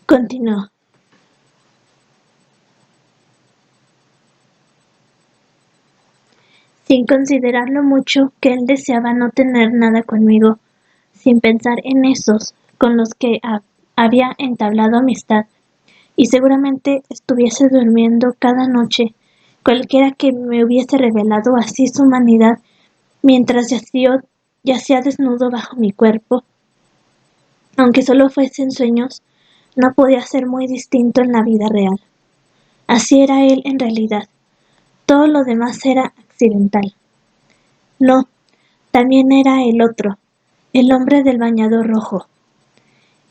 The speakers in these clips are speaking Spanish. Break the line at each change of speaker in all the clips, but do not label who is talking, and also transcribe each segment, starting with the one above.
Continuó. Sin considerar lo mucho que él deseaba no tener nada conmigo, sin pensar en esos con los que había entablado amistad, y seguramente estuviese durmiendo cada noche, cualquiera que me hubiese revelado así su humanidad, mientras yacía desnudo bajo mi cuerpo, aunque solo fuesen sueños, no podía ser muy distinto en la vida real. Así era él en realidad. Todo lo demás era accidental. No, también era el otro, el hombre del bañador rojo.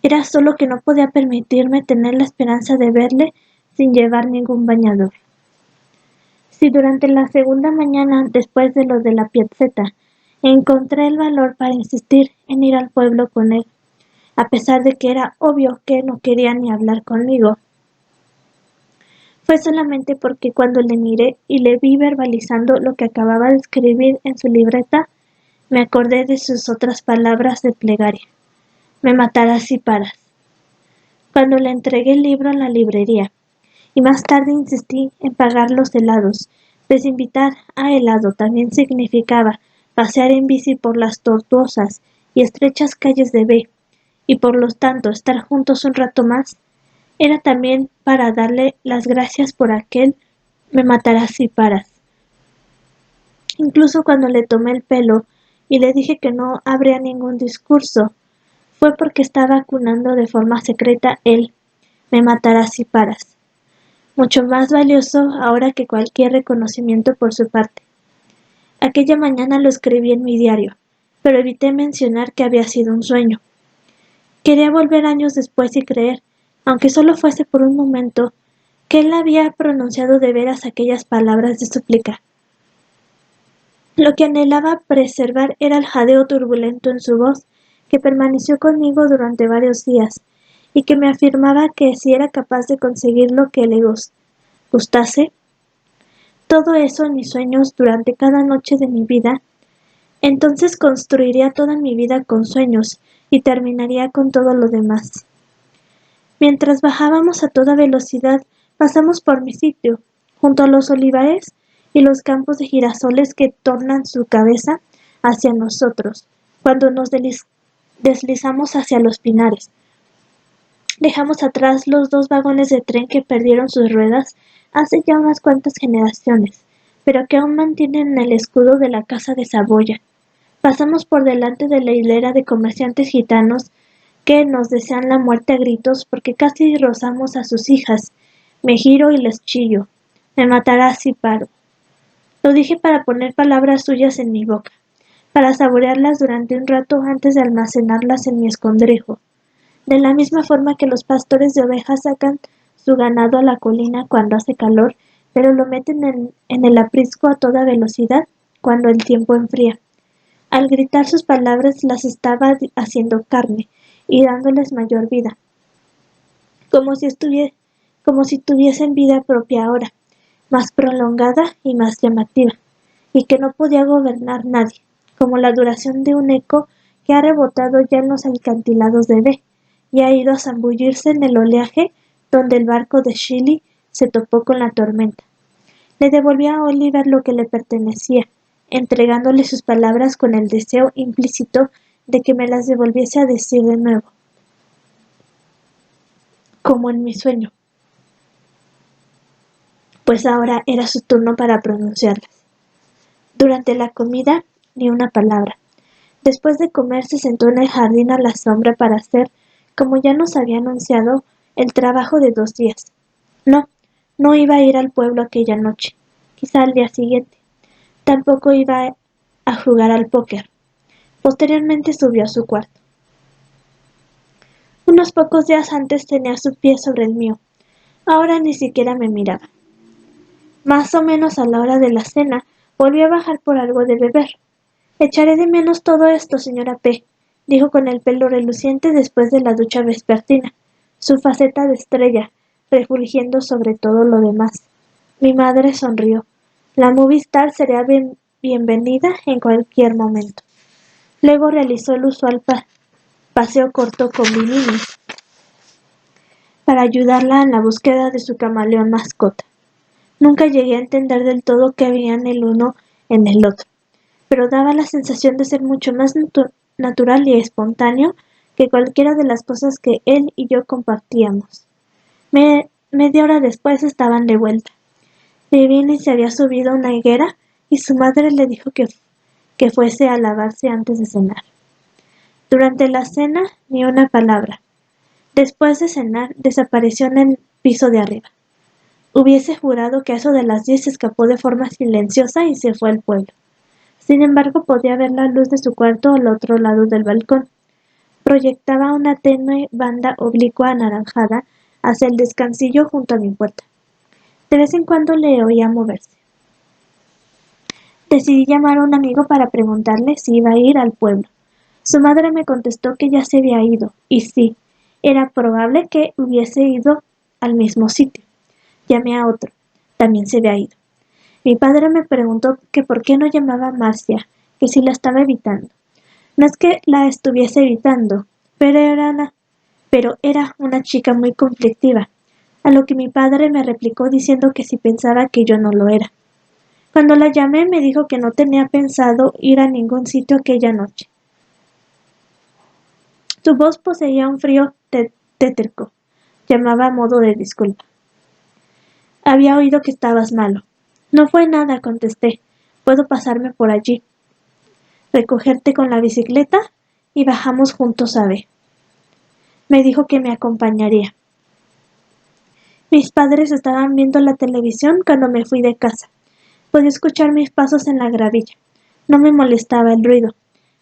Era solo que no podía permitirme tener la esperanza de verle sin llevar ningún bañador. Si durante la segunda mañana, después de lo de la piazzetta, encontré el valor para insistir en ir al pueblo con él, a pesar de que era obvio que no quería ni hablar conmigo, fue solamente porque cuando le miré y le vi verbalizando lo que acababa de escribir en su libreta, me acordé de sus otras palabras de plegaria. Me matarás si paras. Cuando le entregué el libro en la librería, y más tarde insistí en pagar los helados, pues invitar a helado también significaba pasear en bici por las tortuosas y estrechas calles de B, y por lo tanto estar juntos un rato más, era también para darle las gracias por aquel me matarás si paras. Incluso cuando le tomé el pelo y le dije que no habría ningún discurso, fue porque estaba acunando de forma secreta el me matarás si paras, mucho más valioso ahora que cualquier reconocimiento por su parte. Aquella mañana lo escribí en mi diario, pero evité mencionar que había sido un sueño. Quería volver años después y creer, aunque solo fuese por un momento, que él había pronunciado de veras aquellas palabras de súplica. Lo que anhelaba preservar era el jadeo turbulento en su voz, que permaneció conmigo durante varios días, y que me afirmaba que si era capaz de conseguir lo que le gustase, todo eso en mis sueños durante cada noche de mi vida, entonces construiría toda mi vida con sueños y terminaría con todo lo demás. Mientras bajábamos a toda velocidad, pasamos por mi sitio, junto a los olivares y los campos de girasoles que tornan su cabeza hacia nosotros, cuando nos deslizamos hacia los pinares. Dejamos atrás los 2 vagones de tren que perdieron sus ruedas hace ya unas cuantas generaciones, pero que aún mantienen el escudo de la Casa de Saboya. Pasamos por delante de la hilera de comerciantes gitanos que nos desean la muerte a gritos porque casi rozamos a sus hijas. Me giro y les chillo. Me matarás si paro. Lo dije para poner palabras suyas en mi boca, para saborearlas durante un rato antes de almacenarlas en mi escondrijo. De la misma forma que los pastores de ovejas sacan su ganado a la colina cuando hace calor, pero lo meten en el aprisco a toda velocidad cuando el tiempo enfría. Al gritar sus palabras las estaba haciendo carne y dándoles mayor vida, como si tuviesen vida propia ahora, más prolongada y más llamativa, y que no podía gobernar nadie, como la duración de un eco que ha rebotado ya en los acantilados de B y ha ido a zambullirse en el oleaje donde el barco de Shelley se topó con la tormenta. Le devolví a Oliver lo que le pertenecía, entregándole sus palabras con el deseo implícito de que me las devolviese a decir de nuevo, como en mi sueño, pues ahora era su turno para pronunciarlas. Durante la comida, ni una palabra. Después de comer se sentó en el jardín a la sombra para hacer, como ya nos había anunciado, el trabajo de 2 días. No iba a ir al pueblo aquella noche, quizá al día siguiente. Tampoco iba a jugar al póker. Posteriormente subió a su cuarto. Unos pocos días antes tenía su pie sobre el mío. Ahora ni siquiera me miraba. Más o menos a la hora de la cena, volvió a bajar por algo de beber. Echaré de menos todo esto, señora P., dijo con el pelo reluciente después de la ducha vespertina, su faceta de estrella, refulgiendo sobre todo lo demás. Mi madre sonrió. La movie star sería bienvenida en cualquier momento. Luego realizó el usual paseo corto con Bimini. para ayudarla en la búsqueda de su camaleón mascota. Nunca llegué a entender del todo qué habían el uno en el otro, pero daba la sensación de ser mucho más natural y espontáneo que cualquiera de las cosas que él y yo compartíamos. Media hora después estaban de vuelta. Viviani se había subido a una higuera y su madre le dijo que fuese a lavarse antes de cenar. Durante la cena, ni una palabra. Después de cenar, desapareció en el piso de arriba. Hubiese jurado que a eso de las 10 se escapó de forma silenciosa y se fue al pueblo. Sin embargo, podía ver la luz de su cuarto al otro lado del balcón. Proyectaba una tenue banda oblicua anaranjada hacia el descansillo junto a mi puerta. De vez en cuando le oía moverse. Decidí llamar a un amigo para preguntarle si iba a ir al pueblo. Su madre me contestó que ya se había ido, y sí, era probable que hubiese ido al mismo sitio. Llamé a otro. También se había ido. Mi padre me preguntó que por qué no llamaba a Marcia, que si la estaba evitando. No es que la estuviese evitando, pero era una chica muy conflictiva, a lo que mi padre me replicó diciendo que si pensaba que yo no lo era. Cuando la llamé me dijo que no tenía pensado ir a ningún sitio aquella noche. Su voz poseía un frío tétrico. Llamaba a modo de disculpa. Había oído que estabas malo. No fue nada, contesté. Puedo pasarme por allí, recogerte con la bicicleta y bajamos juntos a ver. Me dijo que me acompañaría. Mis padres estaban viendo la televisión cuando me fui de casa. Podía escuchar mis pasos en la gravilla. No me molestaba el ruido.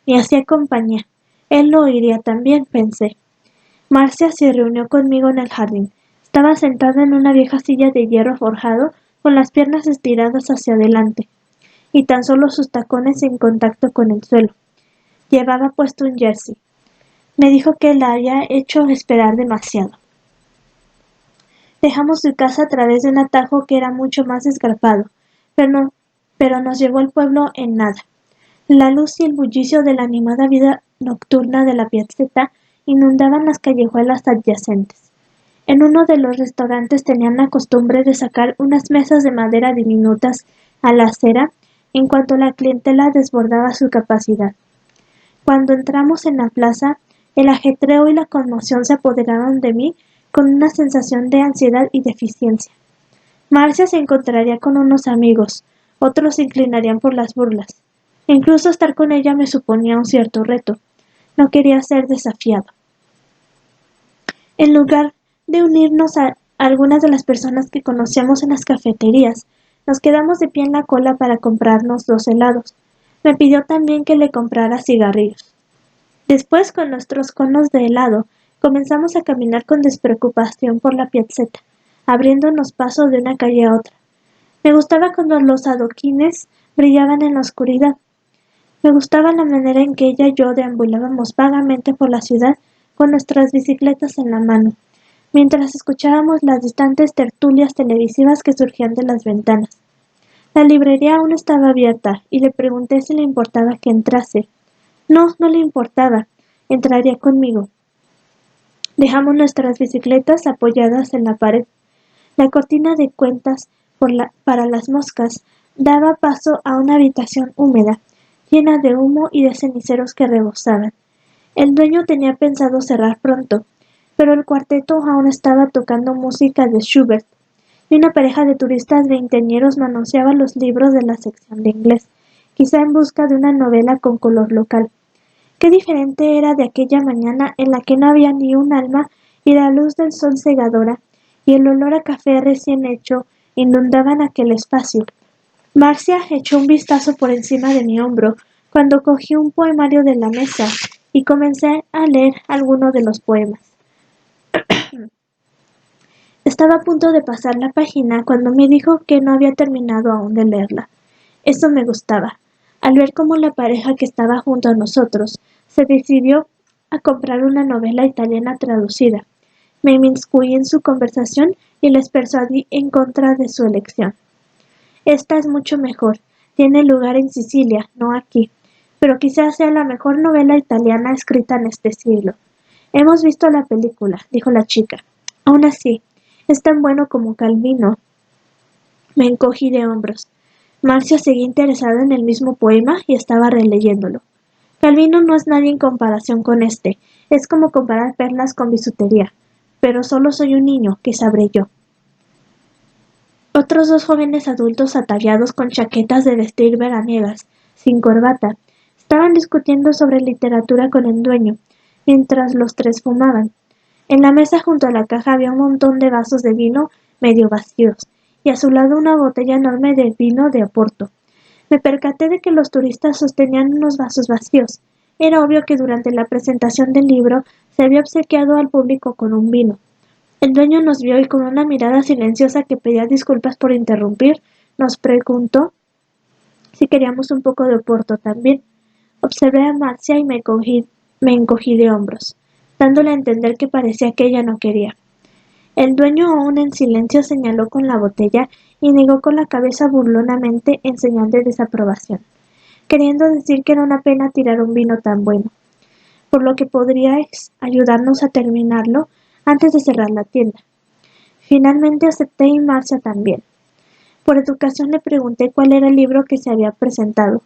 Me hacía compañía. Él lo oiría también, pensé. Marcia se reunió conmigo en el jardín. Estaba sentada en una vieja silla de hierro forjado, con las piernas estiradas hacia adelante, y tan solo sus tacones en contacto con el suelo. Llevaba puesto un jersey. Me dijo que la había hecho esperar demasiado. Dejamos su casa a través de un atajo que era mucho más escarpado, pero nos llevó al pueblo en nada. La luz y el bullicio de la animada vida nocturna de la piazzetta inundaban las callejuelas adyacentes. En uno de los restaurantes tenían la costumbre de sacar unas mesas de madera diminutas a la acera en cuanto la clientela desbordaba su capacidad. Cuando entramos en la plaza, el ajetreo y la conmoción se apoderaron de mí con una sensación de ansiedad y deficiencia. Marcia se encontraría con unos amigos, otros se inclinarían por las burlas. Incluso estar con ella me suponía un cierto reto. No quería ser desafiado. En lugar de unirnos a algunas de las personas que conocíamos en las cafeterías, nos quedamos de pie en la cola para comprarnos 2 helados. Me pidió también que le comprara cigarrillos. Después, con nuestros conos de helado, comenzamos a caminar con despreocupación por la piazzetta, abriéndonos paso de una calle a otra. Me gustaba cuando los adoquines brillaban en la oscuridad. Me gustaba la manera en que ella y yo deambulábamos vagamente por la ciudad con nuestras bicicletas en la mano, mientras escuchábamos las distantes tertulias televisivas que surgían de las ventanas. La librería aún estaba abierta y le pregunté si le importaba que entrase. No, no le importaba. Entraría conmigo. Dejamos nuestras bicicletas apoyadas en la pared. La cortina de cuentas para las moscas daba paso a una habitación húmeda, llena de humo y de ceniceros que rebosaban. El dueño tenía pensado cerrar pronto, pero el cuarteto aún estaba tocando música de Schubert, y una pareja de turistas veinteañeros manoseaba los libros de la sección de inglés, quizá en busca de una novela con color local. Qué diferente era de aquella mañana en la que no había ni un alma y la luz del sol cegadora y el olor a café recién hecho inundaban aquel espacio. Marcia echó un vistazo por encima de mi hombro cuando cogí un poemario de la mesa y comencé a leer alguno de los poemas. Estaba a punto de pasar la página cuando me dijo que no había terminado aún de leerla. Eso me gustaba. Al ver cómo la pareja que estaba junto a nosotros se decidió a comprar una novela italiana traducida, me inmiscuí en su conversación y les persuadí en contra de su elección. Esta es mucho mejor. Tiene lugar en Sicilia, no aquí, pero quizás sea la mejor novela italiana escrita en este siglo. Hemos visto la película, dijo la chica. Aún así, es tan bueno como Calvino. Me encogí de hombros. Marcia seguía interesada en el mismo poema y estaba releyéndolo. Calvino no es nadie en comparación con este. Es como comparar perlas con bisutería. Pero solo soy un niño, ¿qué sabré yo? Otros dos jóvenes adultos ataviados con chaquetas de vestir veraniegas, sin corbata, estaban discutiendo sobre literatura con el dueño, mientras los tres fumaban. En la mesa junto a la caja había un montón de vasos de vino medio vacíos, y a su lado una botella enorme de vino de Oporto. Me percaté de que los turistas sostenían unos vasos vacíos. Era obvio que durante la presentación del libro se había obsequiado al público con un vino. El dueño nos vio y con una mirada silenciosa que pedía disculpas por interrumpir, nos preguntó si queríamos un poco de Oporto también. Observé a Marcia y me encogí de hombros, dándole a entender que parecía que ella no quería. El dueño, aún en silencio, señaló con la botella y negó con la cabeza burlonamente en señal de desaprobación, queriendo decir que era una pena tirar un vino tan bueno, por lo que podríais ayudarnos a terminarlo antes de cerrar la tienda. Finalmente acepté y Marcia también. Por educación le pregunté cuál era el libro que se había presentado.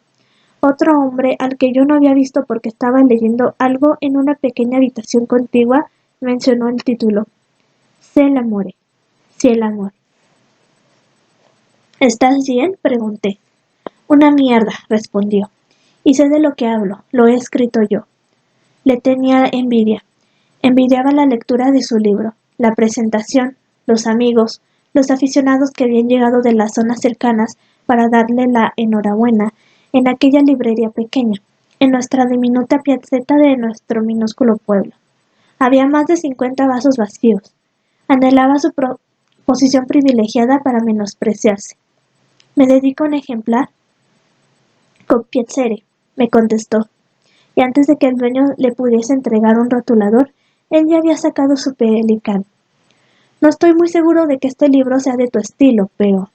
Otro hombre, al que yo no había visto porque estaba leyendo algo en una pequeña habitación contigua, mencionó el título. Se el amore. Sí, el amor. ¿Estás bien? Pregunté. Una mierda, respondió. Y sé de lo que hablo, lo he escrito yo. Le tenía envidia. Envidiaba la lectura de su libro, la presentación, los amigos, los aficionados que habían llegado de las zonas cercanas para darle la enhorabuena en aquella librería pequeña, en nuestra diminuta piazzetta de nuestro minúsculo pueblo. Había más de 50 vasos vacíos. Anhelaba su posición privilegiada para menospreciarse. ¿Me dedico a un ejemplar? Con piacere, me contestó, y antes de que el dueño le pudiese entregar un rotulador, él ya había sacado su pelicán. No estoy muy seguro de que este libro sea de tu estilo, pero...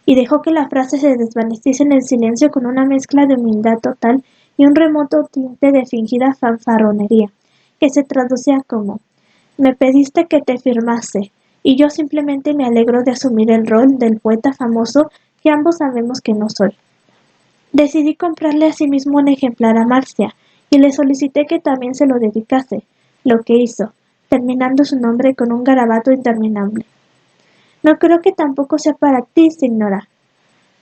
Y dejó que la frase se desvaneciese en el silencio con una mezcla de humildad total y un remoto tinte de fingida fanfarronería, que se traducía como: me pediste que te firmase, y yo simplemente me alegro de asumir el rol del poeta famoso que ambos sabemos que no soy. Decidí comprarle asimismo un ejemplar a Marcia, y le solicité que también se lo dedicase, lo que hizo, terminando su nombre con un garabato interminable. No creo que tampoco sea para ti, señora.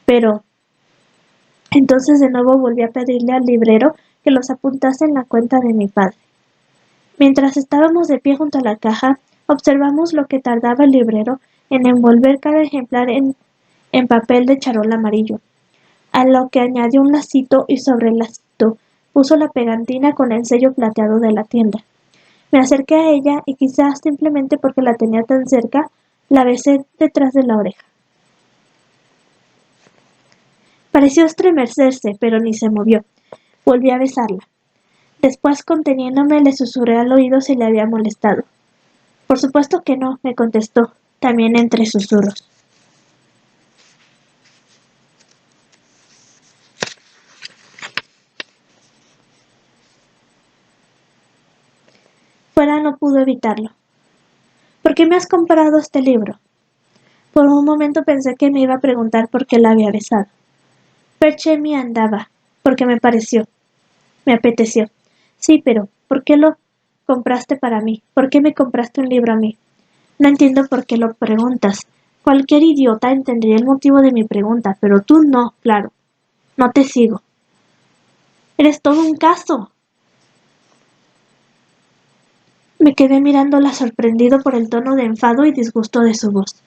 Pero... Entonces de nuevo volví a pedirle al librero que los apuntase en la cuenta de mi padre. Mientras estábamos de pie junto a la caja, observamos lo que tardaba el librero en envolver cada ejemplar en papel de charol amarillo, a lo que añadió un lacito y sobre el lacito puso la pegatina con el sello plateado de la tienda. Me acerqué a ella y quizás simplemente porque la tenía tan cerca, la besé detrás de la oreja. Pareció estremecerse, pero ni se movió. Volví a besarla. Después, conteniéndome, le susurré al oído si le había molestado. Por supuesto que no, me contestó, también entre susurros. Fuera no pudo evitarlo. ¿Por qué me has comprado este libro? Por un momento pensé que me iba a preguntar por qué la había besado. Perché mi andaba, porque me pareció. Me apeteció. Sí, pero ¿por qué lo compraste para mí? ¿Por qué me compraste un libro a mí? No entiendo por qué lo preguntas. Cualquier idiota entendería el motivo de mi pregunta, pero tú no, claro. No te sigo. Eres todo un caso. Me quedé mirándola sorprendido por el tono de enfado y disgusto de su voz.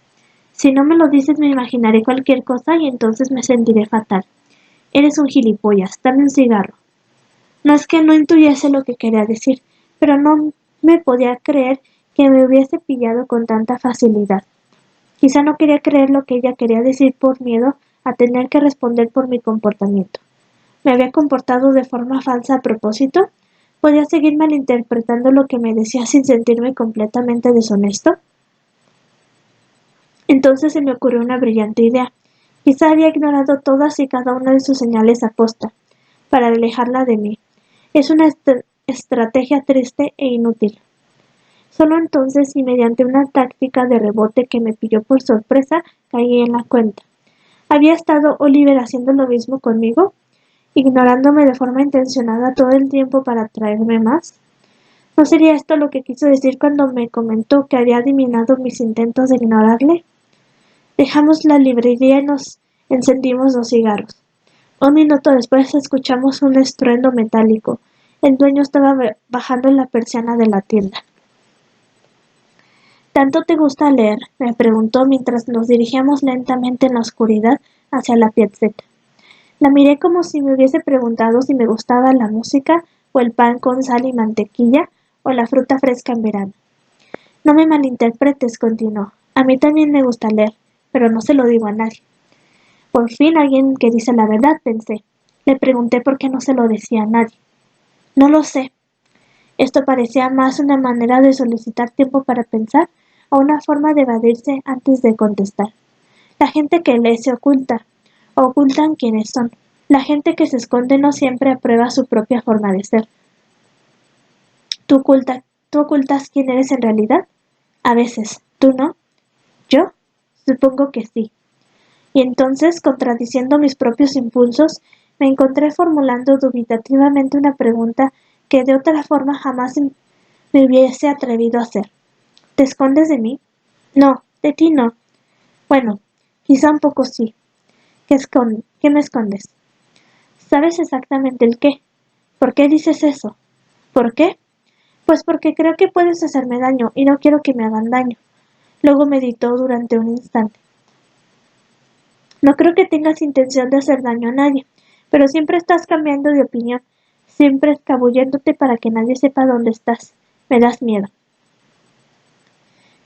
Si no me lo dices me imaginaré cualquier cosa y entonces me sentiré fatal. Eres un gilipollas, dame un cigarro. No es que no intuyese lo que quería decir, pero no me podía creer que me hubiese pillado con tanta facilidad. Quizá no quería creer lo que ella quería decir por miedo a tener que responder por mi comportamiento. ¿Me había comportado de forma falsa a propósito? ¿Podía seguir malinterpretando lo que me decía sin sentirme completamente deshonesto? Entonces se me ocurrió una brillante idea. Quizá había ignorado todas y cada una de sus señales a posta, para alejarla de mí. Es una estrategia triste e inútil. Solo entonces y mediante una táctica de rebote que me pilló por sorpresa, caí en la cuenta. ¿Había estado Oliver haciendo lo mismo conmigo? ¿Ignorándome de forma intencionada todo el tiempo para atraerme más? ¿No sería esto lo que quiso decir cuando me comentó que había adivinado mis intentos de ignorarle? Dejamos la librería y nos encendimos 2 cigarros. Un minuto después escuchamos un estruendo metálico. El dueño estaba bajando la persiana de la tienda. ¿Tanto te gusta leer?, me preguntó mientras nos dirigíamos lentamente en la oscuridad hacia la piazzetta. La miré como si me hubiese preguntado si me gustaba la música o el pan con sal y mantequilla o la fruta fresca en verano. No me malinterpretes, continuó. A mí también me gusta leer, pero no se lo digo a nadie. Por fin alguien que dice la verdad, pensé. Le pregunté por qué no se lo decía a nadie. No lo sé. Esto parecía más una manera de solicitar tiempo para pensar o una forma de evadirse antes de contestar. La gente que lee se oculta, o ocultan quiénes son. La gente que se esconde no siempre aprueba su propia forma de ser. ¿Tú ocultas quién eres en realidad? A veces. ¿Tú no? ¿Yo? Supongo que sí. Y entonces, contradiciendo mis propios impulsos, me encontré formulando dubitativamente una pregunta que de otra forma jamás me hubiese atrevido a hacer. ¿Te escondes de mí? No, de ti no. Bueno, quizá un poco sí. ¿Qué me escondes? ¿Sabes exactamente el qué? ¿Por qué dices eso? ¿Por qué? Pues porque creo que puedes hacerme daño y no quiero que me hagan daño. Luego meditó durante un instante. No creo que tengas intención de hacer daño a nadie, pero siempre estás cambiando de opinión, siempre escabulléndote para que nadie sepa dónde estás. Me das miedo.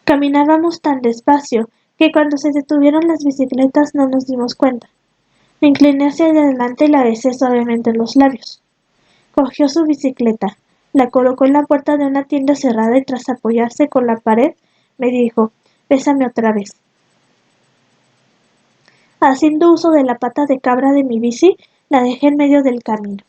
Caminábamos tan despacio que cuando se detuvieron las bicicletas no nos dimos cuenta. Me incliné hacia adelante y la besé suavemente en los labios. Cogió su bicicleta, la colocó en la puerta de una tienda cerrada y tras apoyarse con la pared, me dijo, «Bésame otra vez». Haciendo uso de la pata de cabra de mi bici, la dejé en medio del camino.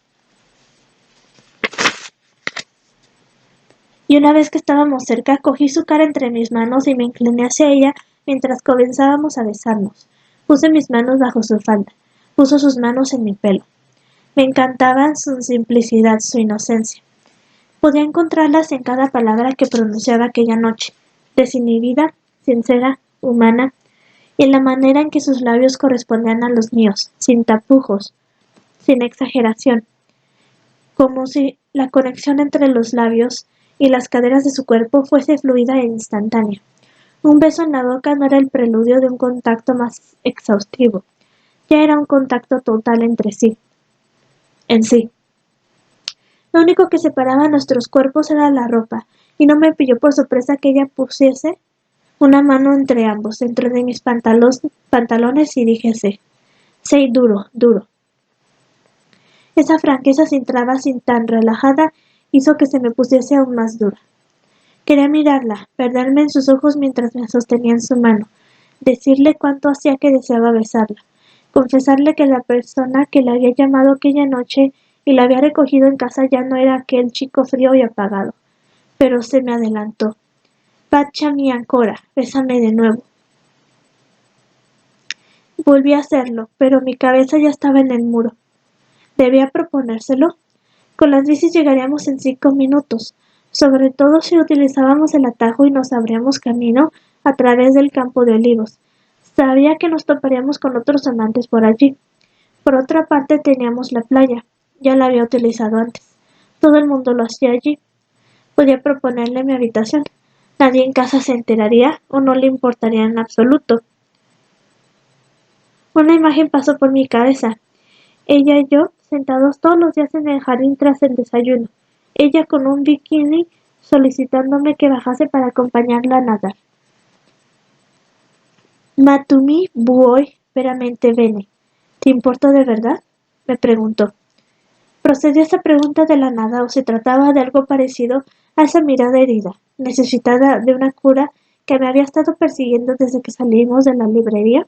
Y una vez que estábamos cerca, cogí su cara entre mis manos y me incliné hacia ella mientras comenzábamos a besarnos. Puse mis manos bajo su falda. Puso sus manos en mi pelo. Me encantaban su simplicidad, su inocencia. Podía encontrarlas en cada palabra que pronunciaba aquella noche, desinhibida, sincera, humana, y en la manera en que sus labios correspondían a los míos, sin tapujos, sin exageración, como si la conexión entre los labios y las caderas de su cuerpo fuese fluida e instantánea. Un beso en la boca no era el preludio de un contacto más exhaustivo, ya era un contacto total en sí. Lo único que separaba nuestros cuerpos era la ropa, y no me pilló por sorpresa que ella pusiese una mano entre ambos, dentro de mis pantalones y dijese, «Sí, duro, duro». Esa franqueza sin trabas y tan relajada hizo que se me pusiese aún más dura. Quería mirarla, perderme en sus ojos mientras me sostenía en su mano, decirle cuánto hacía que deseaba besarla, confesarle que la persona que la había llamado aquella noche y la había recogido en casa ya no era aquel chico frío y apagado. Pero se me adelantó. «Baciami ancora, bésame de nuevo». Volví a hacerlo, pero mi cabeza ya estaba en el muro. ¿Debía proponérselo? Con las bicis llegaríamos en 5 minutos, sobre todo si utilizábamos el atajo y nos abríamos camino a través del campo de olivos. Sabía que nos toparíamos con otros amantes por allí. Por otra parte teníamos la playa. Ya la había utilizado antes. Todo el mundo lo hacía allí. Podía proponerle mi habitación. Nadie en casa se enteraría o no le importaría en absoluto. Una imagen pasó por mi cabeza. Ella y yo, sentados todos los días en el jardín tras el desayuno. Ella con un bikini solicitándome que bajase para acompañarla a nadar. «Ma tu mi vuoi veramente bene? ¿Te importa de verdad?», me preguntó. Procedió esa pregunta de la nada o se trataba de algo parecido a esa mirada herida, necesitada de una cura que me había estado persiguiendo desde que salimos de la librería.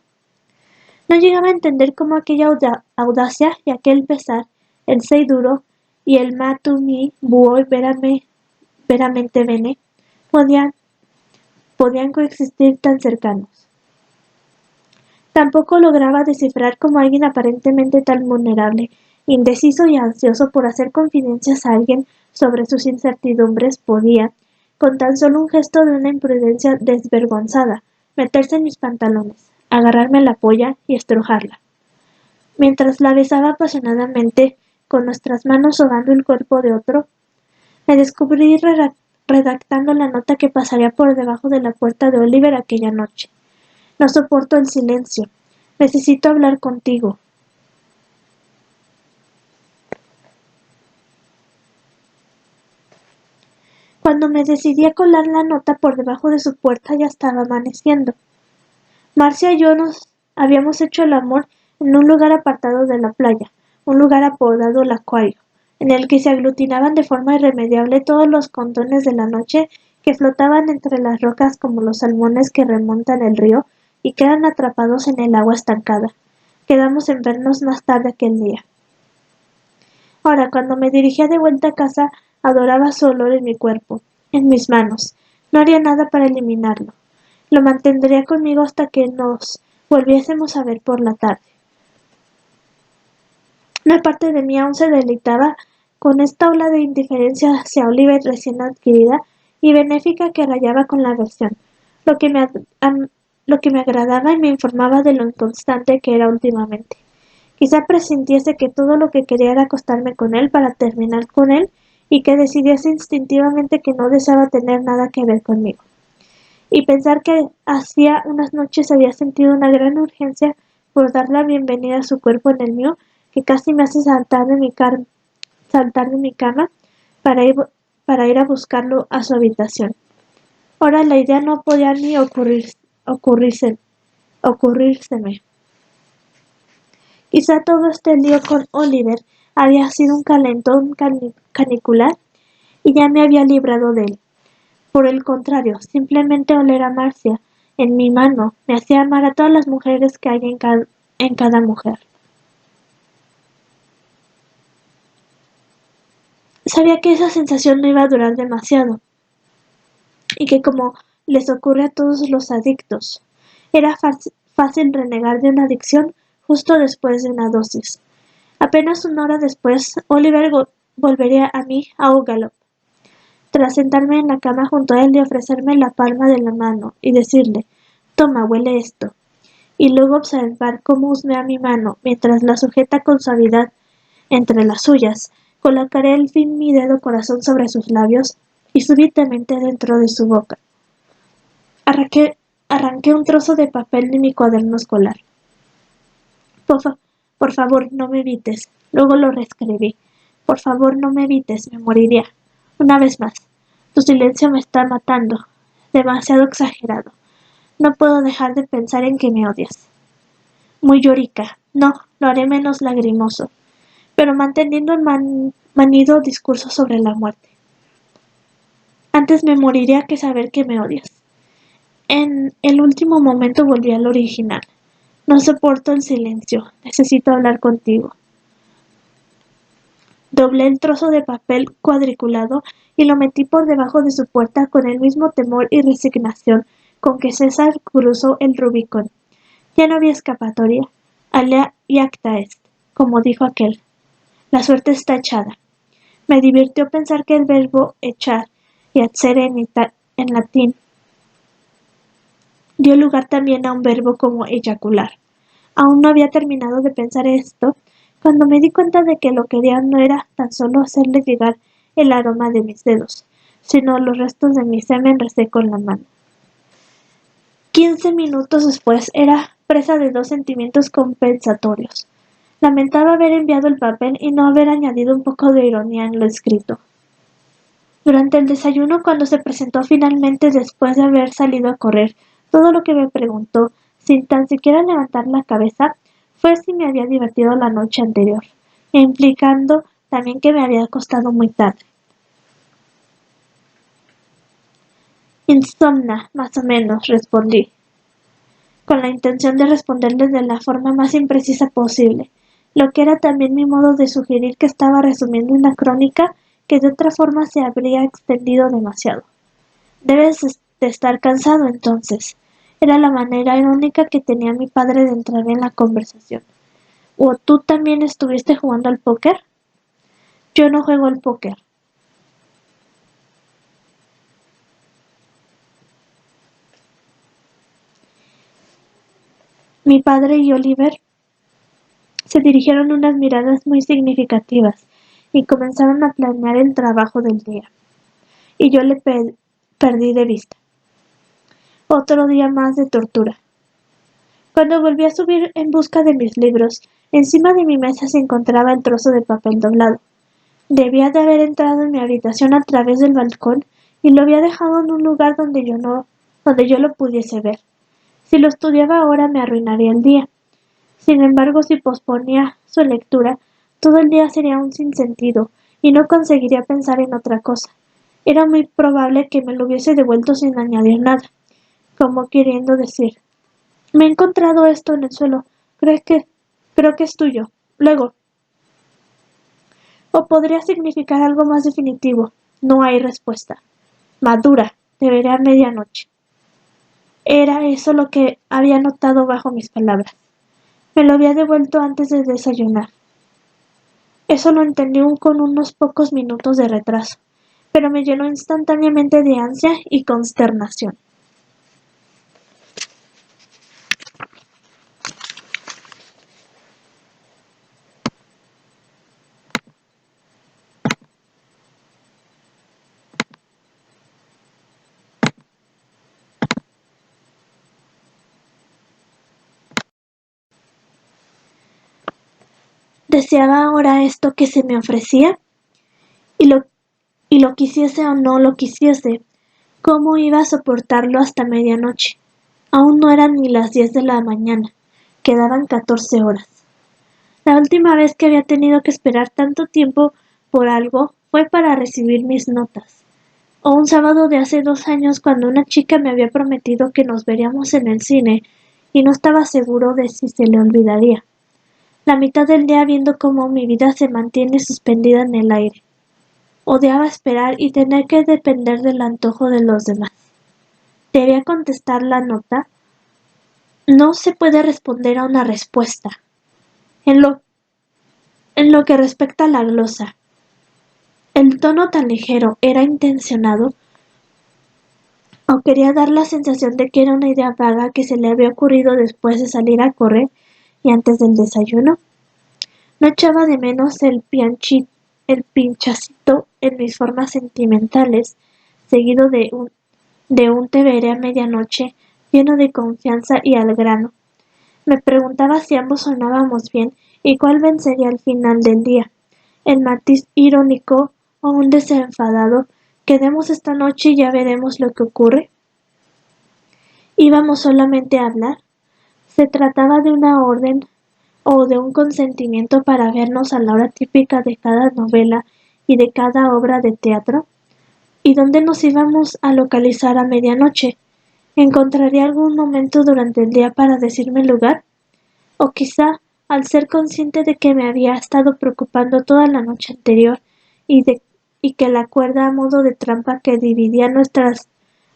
No llegaba a entender cómo aquella audacia y aquel pesar, el sei duro y el «ma tu mi vuoi veramente bene» podían, podían coexistir tan cercanos. Tampoco lograba descifrar cómo alguien aparentemente tan vulnerable, indeciso y ansioso por hacer confidencias a alguien sobre sus incertidumbres podía, con tan solo un gesto de una imprudencia desvergonzada, meterse en mis pantalones, agarrarme la polla y estrujarla. Mientras la besaba apasionadamente, con nuestras manos sobando el cuerpo de otro, me descubrí redactando la nota que pasaría por debajo de la puerta de Oliver aquella noche. No soporto el silencio. Necesito hablar contigo. Cuando me decidí a colar la nota por debajo de su puerta ya estaba amaneciendo. Marcia y yo nos habíamos hecho el amor en un lugar apartado de la playa, un lugar apodado el Acuario, en el que se aglutinaban de forma irremediable todos los condones de la noche que flotaban entre las rocas como los salmones que remontan el río y quedan atrapados en el agua estancada. Quedamos en vernos más tarde aquel día. Ahora, cuando me dirigía de vuelta a casa, adoraba su olor en mi cuerpo, en mis manos. No haría nada para eliminarlo. Lo mantendría conmigo hasta que nos volviésemos a ver por la tarde. Una parte de mí aún se deleitaba con esta ola de indiferencia hacia Oliver recién adquirida y benéfica que rayaba con la aversión, lo que me agradaba y me informaba de lo inconstante que era últimamente. Quizá presintiese que todo lo que quería era acostarme con él para terminar con él y que decidiese instintivamente que no deseaba tener nada que ver conmigo. Y pensar que hacía unas noches había sentido una gran urgencia por dar la bienvenida a su cuerpo en el mío, que casi me hace saltar de mi cama para ir a buscarlo a su habitación. Ahora la idea no podía ni ocurrírseme. Quizá todo este lío con Oliver había sido un calentón canicular y ya me había librado de él. Por el contrario, simplemente oler a Marcia en mi mano me hacía amar a todas las mujeres que hay en cada mujer. Sabía que esa sensación no iba a durar demasiado y que, como les ocurre a todos los adictos, era fácil renegar de una adicción justo después de una dosis. Apenas una hora después, Oliver volvería a mí a Ogalop, tras sentarme en la cama junto a él y ofrecerme la palma de la mano y decirle: «Toma, huele esto», y luego observar cómo husmea mi mano mientras la sujeta con suavidad entre las suyas. Colocaré al fin mi dedo corazón sobre sus labios y súbitamente dentro de su boca. Arranqué un trozo de papel de mi cuaderno escolar. Por favor, no me evites. Luego lo reescribí. Por favor, no me evites, me moriría. Una vez más. Tu silencio me está matando. Demasiado exagerado. No puedo dejar de pensar en que me odias. Muy llorica. No, lo haré menos lagrimoso, pero manteniendo el manido discurso sobre la muerte. Antes me moriría que saber que me odias. En el último momento volví al original. No soporto el silencio. Necesito hablar contigo. Doblé el trozo de papel cuadriculado y lo metí por debajo de su puerta con el mismo temor y resignación con que César cruzó el Rubicón. Ya no había escapatoria. Alea iacta est, como dijo aquel. La suerte está echada. Me divirtió pensar que el verbo echar y hacer en latín dio lugar también a un verbo como eyacular. Aún no había terminado de pensar esto cuando me di cuenta de que lo que quería no era tan solo hacerle llegar el aroma de mis dedos, sino los restos de mi semen reseco en la mano. 15 minutos después era presa de dos sentimientos compensatorios. Lamentaba haber enviado el papel y no haber añadido un poco de ironía en lo escrito. Durante el desayuno, cuando se presentó finalmente después de haber salido a correr, todo lo que me preguntó, sin tan siquiera levantar la cabeza, fue si me había divertido la noche anterior, implicando también que me había acostado muy tarde. Insomna, más o menos, respondí, con la intención de responderle de la forma más imprecisa posible, lo que era también mi modo de sugerir que estaba resumiendo una crónica que de otra forma se habría extendido demasiado. De estar cansado entonces. Era la manera irónica que tenía mi padre de entrar en la conversación. ¿O tú también estuviste jugando al póker? Yo no juego al póker. Mi padre y Oliver se dirigieron unas miradas muy significativas y comenzaron a planear el trabajo del día. Y yo le perdí de vista. Otro día más de tortura. Cuando volví a subir en busca de mis libros, encima de mi mesa se encontraba el trozo de papel doblado. Debía de haber entrado en mi habitación a través del balcón y lo había dejado en un lugar donde yo lo pudiese ver. Si lo estudiaba ahora me arruinaría el día. Sin embargo, si posponía su lectura, todo el día sería un sinsentido y no conseguiría pensar en otra cosa. Era muy probable que me lo hubiese devuelto sin añadir nada, como queriendo decir, me he encontrado esto en el suelo, creo que es tuyo. Luego, o podría significar algo más definitivo, no hay respuesta. Madura, te veré a medianoche. Era eso lo que había notado bajo mis palabras. Me lo había devuelto antes de desayunar. Eso lo entendí con unos pocos minutos de retraso, pero me llenó instantáneamente de ansia y consternación. Deseaba ahora esto que se me ofrecía, y lo quisiese o no lo quisiese, ¿cómo iba a soportarlo hasta medianoche? Aún no eran ni las 10 de la mañana, quedaban 14 horas. La última vez que había tenido que esperar tanto tiempo por algo fue para recibir mis notas. O un sábado de hace 2 años cuando una chica me había prometido que nos veríamos en el cine y no estaba seguro de si se le olvidaría. La mitad del día viendo cómo mi vida se mantiene suspendida en el aire. Odiaba esperar y tener que depender del antojo de los demás. Debía contestar la nota. No se puede responder a una respuesta. En lo que respecta a la glosa, el tono tan ligero era intencionado o quería dar la sensación de que era una idea vaga que se le había ocurrido después de salir a correr y antes del desayuno. No echaba de menos el pinchacito en mis formas sentimentales, seguido de un te veré a medianoche, lleno de confianza y al grano. Me preguntaba si ambos sonábamos bien y cuál vencería al final del día, el matiz irónico o un desenfadado, quedemos esta noche y ya veremos lo que ocurre. ¿Íbamos solamente a hablar? ¿Se trataba de una orden o de un consentimiento para vernos a la hora típica de cada novela y de cada obra de teatro? ¿Y dónde nos íbamos a localizar a medianoche? ¿Encontraría algún momento durante el día para decirme el lugar? O quizá, al ser consciente de que me había estado preocupando toda la noche anterior y que la cuerda a modo de trampa que dividía nuestras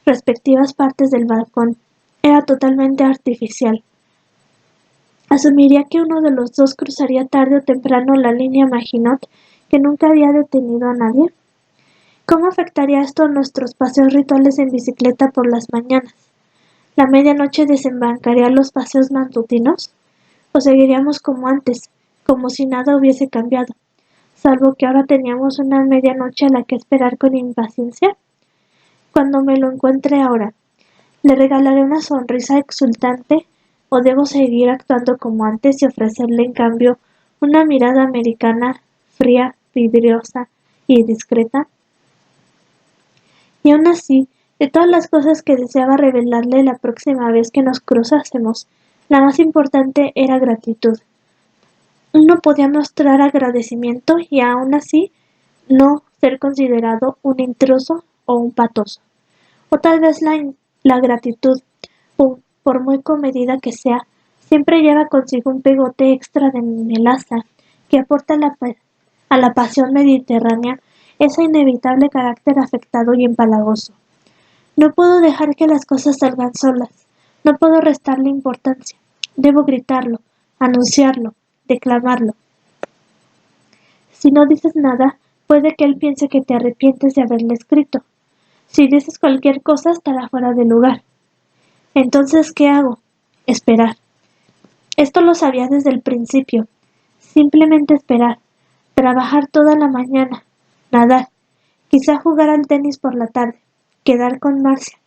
respectivas partes del balcón era totalmente artificial, asumiría que uno de los dos cruzaría tarde o temprano la línea Maginot que nunca había detenido a nadie. ¿Cómo afectaría esto a nuestros paseos rituales en bicicleta por las mañanas? ¿La medianoche desembarcaría los paseos matutinos? ¿O seguiríamos como antes, como si nada hubiese cambiado, salvo que ahora teníamos una medianoche a la que esperar con impaciencia? Cuando me lo encuentre ahora, ¿le regalaré una sonrisa exultante o debo seguir actuando como antes y ofrecerle en cambio una mirada americana fría, vidriosa y discreta? Y aún así, de todas las cosas que deseaba revelarle la próxima vez que nos cruzásemos, la más importante era gratitud. Uno podía mostrar agradecimiento y aún así no ser considerado un intruso o un patoso. O tal vez la gratitud, por muy comedida que sea, siempre lleva consigo un pegote extra de melaza que aporta a la pasión mediterránea ese inevitable carácter afectado y empalagoso. No puedo dejar que las cosas salgan solas. No puedo restarle importancia. Debo gritarlo, anunciarlo, declamarlo. Si no dices nada, puede que él piense que te arrepientes de haberle escrito. Si dices cualquier cosa, estará fuera de lugar. Entonces, ¿qué hago? Esperar. Esto lo sabía desde el principio. Simplemente esperar. Trabajar toda la mañana. Nadar. Quizá jugar al tenis por la tarde. Quedar con Marcia.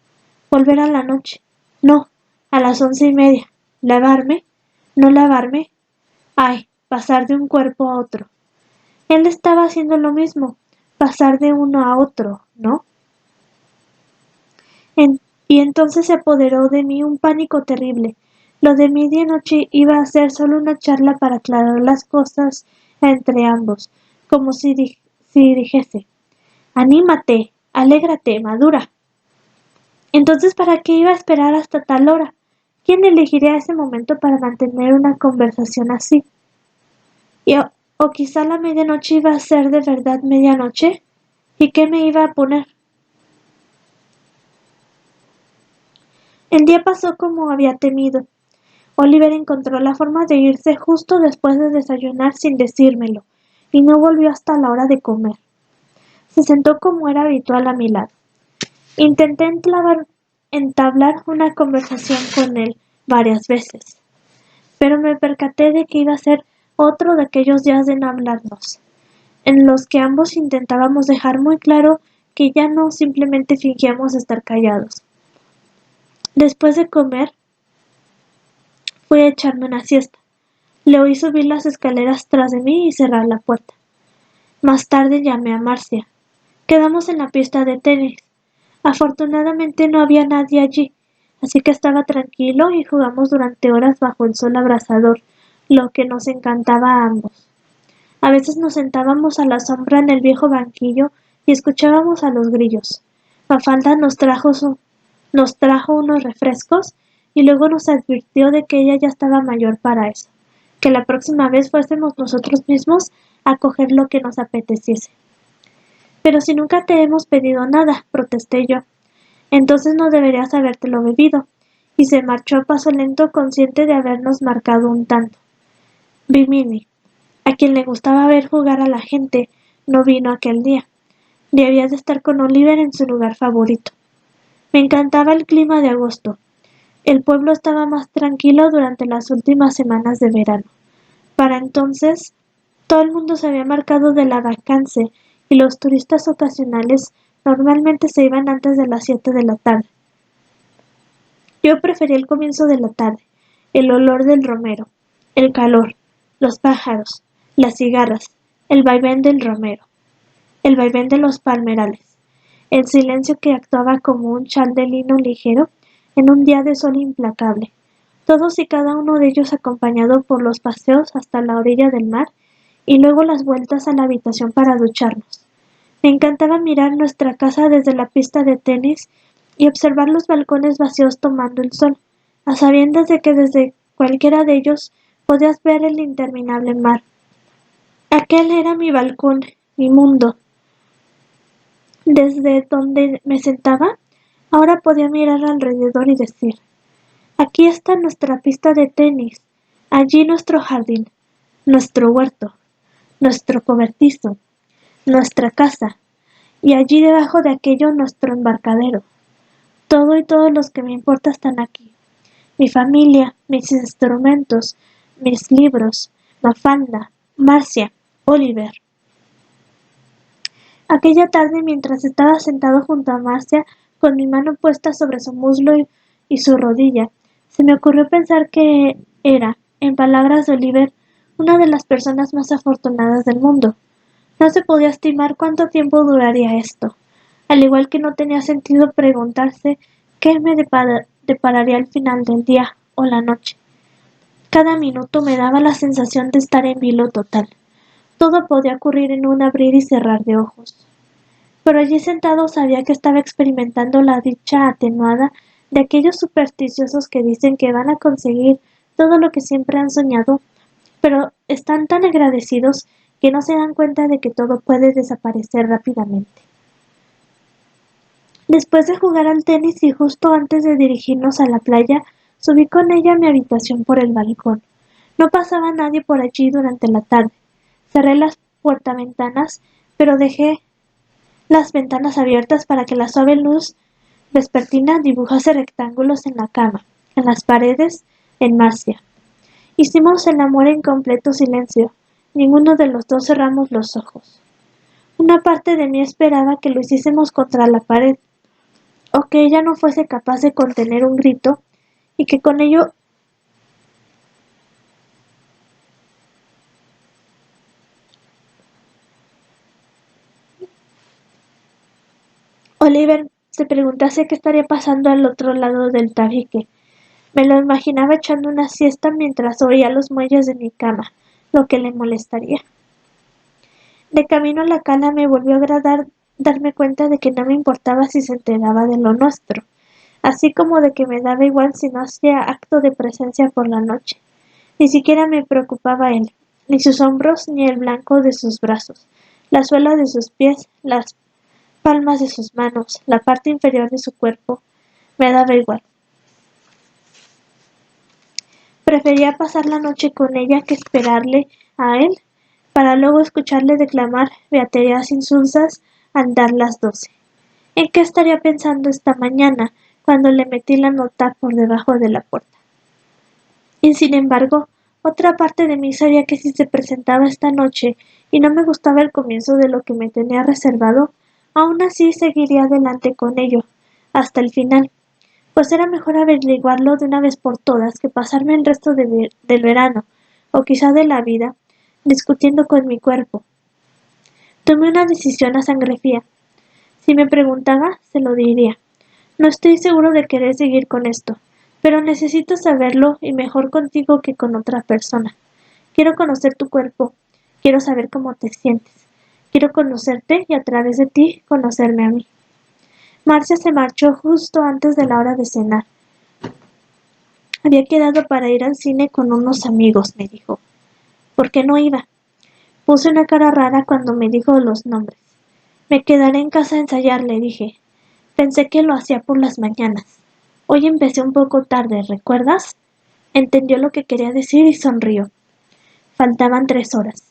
Volver a la noche. No, a las 11:30. ¿Lavarme? ¿No lavarme? Ay, pasar de un cuerpo a otro. Él estaba haciendo lo mismo. Pasar de uno a otro, ¿no? Y entonces se apoderó de mí un pánico terrible. Lo de medianoche iba a ser solo una charla para aclarar las cosas entre ambos, como si dijese, anímate, alégrate, madura. Entonces, ¿para qué iba a esperar hasta tal hora? ¿Quién elegiría ese momento para mantener una conversación así? O quizá la medianoche iba a ser de verdad medianoche. ¿Y qué me iba a poner? El día pasó como había temido. Oliver encontró la forma de irse justo después de desayunar sin decírmelo, y no volvió hasta la hora de comer. Se sentó como era habitual a mi lado. Intenté entablar una conversación con él varias veces, pero me percaté de que iba a ser otro de aquellos días de no hablarnos, en los que ambos intentábamos dejar muy claro que ya no simplemente fingíamos estar callados. Después de comer, fui a echarme una siesta. Le oí subir las escaleras tras de mí y cerrar la puerta. Más tarde llamé a Marcia. Quedamos en la pista de tenis. Afortunadamente no había nadie allí, así que estaba tranquilo y jugamos durante horas bajo el sol abrasador, lo que nos encantaba a ambos. A veces nos sentábamos a la sombra en el viejo banquillo y escuchábamos a los grillos. Mafalda nos trajo unos refrescos y luego nos advirtió de que ella ya estaba mayor para eso, que la próxima vez fuésemos nosotros mismos a coger lo que nos apeteciese. Pero si nunca te hemos pedido nada, protesté yo, entonces no deberías habértelo bebido, y se marchó a paso lento consciente de habernos marcado un tanto. Bimini, a quien le gustaba ver jugar a la gente, no vino aquel día. Debía de estar con Oliver en su lugar favorito. Me encantaba el clima de agosto. El pueblo estaba más tranquilo durante las últimas semanas de verano. Para entonces, todo el mundo se había marcado de la vacance y los turistas ocasionales normalmente se iban antes de las 7 de la tarde. Yo prefería el comienzo de la tarde, el olor del romero, el calor, los pájaros, las cigarras, el vaivén del romero, el vaivén de los palmerales, el silencio que actuaba como un chal de lino ligero en un día de sol implacable, todos y cada uno de ellos acompañado por los paseos hasta la orilla del mar y luego las vueltas a la habitación para ducharnos. Me encantaba mirar nuestra casa desde la pista de tenis y observar los balcones vacíos tomando el sol, a sabiendas de que desde cualquiera de ellos podías ver el interminable mar. Aquel era mi balcón, mi mundo. Desde donde me sentaba, ahora podía mirar alrededor y decir, aquí está nuestra pista de tenis, allí nuestro jardín, nuestro huerto, nuestro cobertizo, nuestra casa, y allí debajo de aquello nuestro embarcadero. Todo y todos los que me importa están aquí. Mi familia, mis instrumentos, mis libros, Mafalda, Marcia, Oliver. Aquella tarde, mientras estaba sentado junto a Marcia, con mi mano puesta sobre su muslo y su rodilla, se me ocurrió pensar que era, en palabras de Oliver, una de las personas más afortunadas del mundo. No se podía estimar cuánto tiempo duraría esto, al igual que no tenía sentido preguntarse qué me depararía al final del día o la noche. Cada minuto me daba la sensación de estar en vilo total. Todo podía ocurrir en un abrir y cerrar de ojos. Pero allí sentado sabía que estaba experimentando la dicha atenuada de aquellos supersticiosos que dicen que van a conseguir todo lo que siempre han soñado, pero están tan agradecidos que no se dan cuenta de que todo puede desaparecer rápidamente. Después de jugar al tenis y justo antes de dirigirnos a la playa, subí con ella a mi habitación por el balcón. No pasaba nadie por allí durante la tarde. Cerré las puertaventanas, pero dejé las ventanas abiertas para que la suave luz vespertina dibujase rectángulos en la cama, en las paredes, en Marcia. Hicimos el amor en completo silencio. Ninguno de los dos cerramos los ojos. Una parte de mí esperaba que lo hiciésemos contra la pared, o que ella no fuese capaz de contener un grito, y que con ello Oliver se preguntase qué estaría pasando al otro lado del tabique. Me lo imaginaba echando una siesta mientras oía los muelles de mi cama, lo que le molestaría. De camino a la cala me volvió a agradar darme cuenta de que no me importaba si se enteraba de lo nuestro, así como de que me daba igual si no hacía acto de presencia por la noche. Ni siquiera me preocupaba él, ni sus hombros ni el blanco de sus brazos, la suela de sus pies, las palmas de sus manos, la parte inferior de su cuerpo. Me daba igual. Prefería pasar la noche con ella que esperarle a él, para luego escucharle declamar beaterías insulsas al dar las 12. ¿En qué estaría pensando esta mañana cuando le metí la nota por debajo de la puerta? Y sin embargo, otra parte de mí sabía que si se presentaba esta noche y no me gustaba el comienzo de lo que me tenía reservado, aún así seguiría adelante con ello, hasta el final, pues era mejor averiguarlo de una vez por todas que pasarme el resto del verano, o quizá de la vida, discutiendo con mi cuerpo. Tomé una decisión a sangre fría. Si me preguntaba, se lo diría. No estoy seguro de querer seguir con esto, pero necesito saberlo y mejor contigo que con otra persona. Quiero conocer tu cuerpo, quiero saber cómo te sientes. Quiero conocerte y a través de ti conocerme a mí. Marcia se marchó justo antes de la hora de cenar. Había quedado para ir al cine con unos amigos, me dijo. ¿Por qué no iba? Puse una cara rara cuando me dijo los nombres. Me quedaré en casa a ensayar, le dije. Pensé que lo hacía por las mañanas. Hoy empecé un poco tarde, ¿recuerdas? Entendió lo que quería decir y sonrió. Faltaban 3 horas.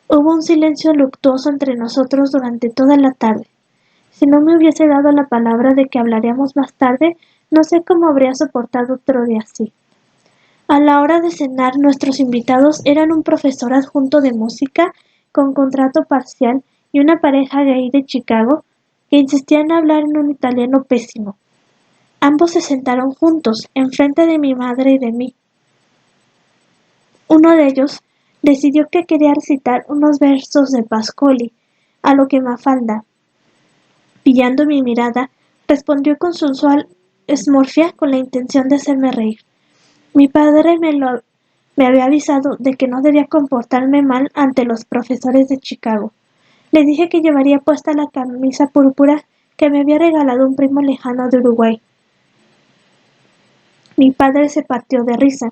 Hubo un silencio luctuoso entre nosotros durante toda la tarde. Si no me hubiese dado la palabra de que hablaríamos más tarde, no sé cómo habría soportado otro día así. A la hora de cenar, nuestros invitados eran un profesor adjunto de música con contrato parcial y una pareja gay de Chicago que insistía en hablar en un italiano pésimo. Ambos se sentaron juntos, enfrente de mi madre y de mí. Uno de ellos decidió que quería recitar unos versos de Pascoli, a lo que Mafalda, pillando mi mirada, respondió con su usual esmorfia con la intención de hacerme reír. Mi padre me había avisado de que no debía comportarme mal ante los profesores de Chicago. Le dije que llevaría puesta la camisa púrpura que me había regalado un primo lejano de Uruguay. Mi padre se partió de risa,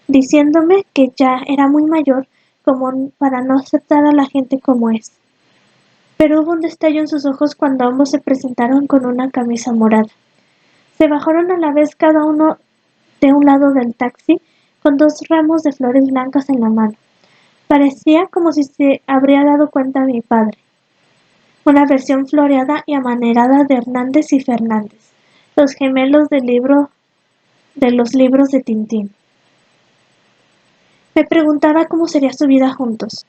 diciéndome que ya era muy mayor como para no aceptar a la gente como es. Pero hubo un destello en sus ojos cuando ambos se presentaron con una camisa morada. Se bajaron a la vez cada uno de un lado del taxi con 2 ramos de flores blancas en la mano. Parecía como si se habría dado cuenta mi padre. Una versión floreada y amanerada de Hernández y Fernández, los gemelos de los libros de Tintín. Me preguntaba cómo sería su vida juntos.